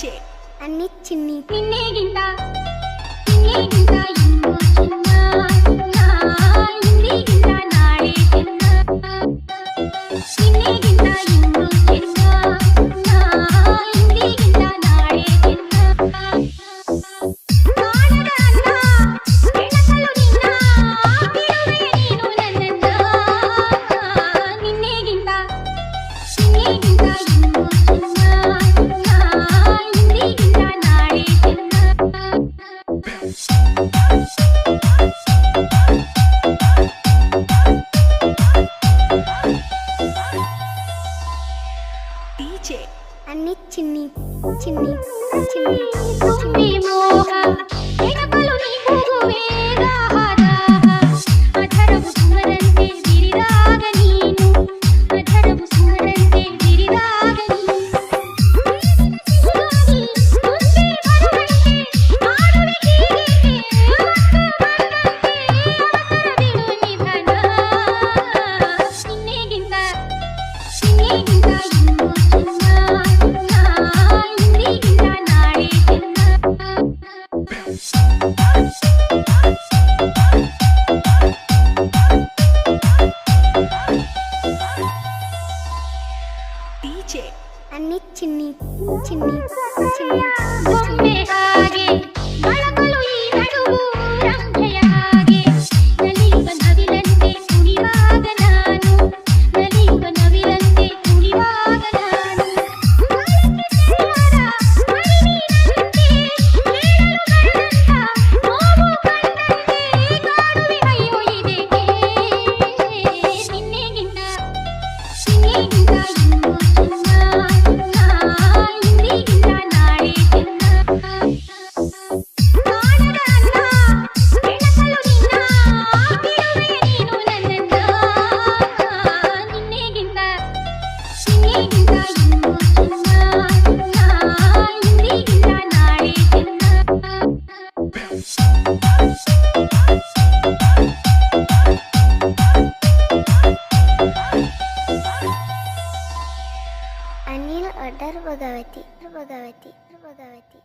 DJ ಅನ್ನಿ ಚಿನ್ನಿ ನಿನ್ನೆಗಿಂತ ಇನ್ನೂ ಚಿನ್ನ ಇಂದಿಗಿಂತ ನಾಳೆ ಚಿನ್ನ ನಿನ್ನೆಗಿಂತ ಇನ್ನೂ ಚಿನ್ನ ಇಂದಿಗಿಂತ ನಾಳೆ ಚಿನ್ನ ಕಾಣದ ಅನ್ನ ಬೆಳಕಲು ನಿನ್ನ ಬಿಡುವೆ ನೀನು ನನ್ನನ್ನ ನಿನ್ನೆಗಿಂತ ಇನ್ನೂ ಚಿನ್ನ ಇಂದಿಗಿಂತ ನಾಳೆ ಚಿನ್ನ ಡಿಜೆ ಅನ್ನಿ ಚಿನ್ನಿ ಚಿನ್ನಿ ಚಿನ್ನಿ ತುಂಬಿ ಮೋಹ ಬೆಳಕಲು ನೀ ಕೂಗುವೇಗ ಅಧರವು ಸುಮರಂತೆ ಬಿರಿದಾಗ ನೀನು ಅಧರವು ಸುಮರಂತೆ ಬಿರಿದಾಗ ನೀನು ತುಂಬಿ ಬರುವಂತೆ ಮಾಡುವೆ ಹೀಗೆ ಬಂದಂತೆ ಅವಸರ ಬಿಡು ನಿಧನ ನಿನ್ನೆಗಿಂತ ಇನ್ನೂ ಚಿನ್ನ ಇಂದಿಗಿಂತ ನಾಳೆ ಚಿನ್ನ ಡಿಜೆ ಅನ್ನಿ ಚಿನ್ನಿ ಚಿನ್ನಿ ಚಿನ್ನಿ ಬೊಂಬೆ ಹಾಗೆ ಬಳಕಲು ಈ ನಡುವು ರಂಭೆಯ ಹಾಗೆ ನಲಿಯುವ ನವಿಲಂತೆ ಕುಣಿವಾಗ ನಾನು ನಲಿಯುವ ನವಿಲಂತೆ ಕುಣಿವಾಗ ನಾನು ಕಾಲಕ್ಕೆ ಸರಿಯಾದ ಮಣಿನೀನಂತೆ ಹೇಳಲು ಬರದಂತ ನೋವು ಕಂಡಂತೆ ಕಾಡುವೆ ಅಯ್ಯೋ ಇದಕ್ಕೆ ನಿನ್ನೆಗಿಂತ ಇನ್ನೂ ಚಿನ್ನ ಇಂದಿಗಿಂತ ನಾಳೆ ಚಿನ್ನ ಕಾಣದ ಅನ್ನ ಬೆಳಕಲು ನಿನ್ನ ಬಿಡುವೆ ನೀನು ನನ್ನನ್ನ ನಿನ್ನೆಗಿಂತ ಇನ್ನೂ ಚಿನ್ನ ಇಂದಿಗಿಂತ ನಾಳೆ ಚಿನ್ನ ಅನಿಲ್ ಒಡರ್ ಭಗವತಿ ಭಗವತಿ ಭಗವತಿ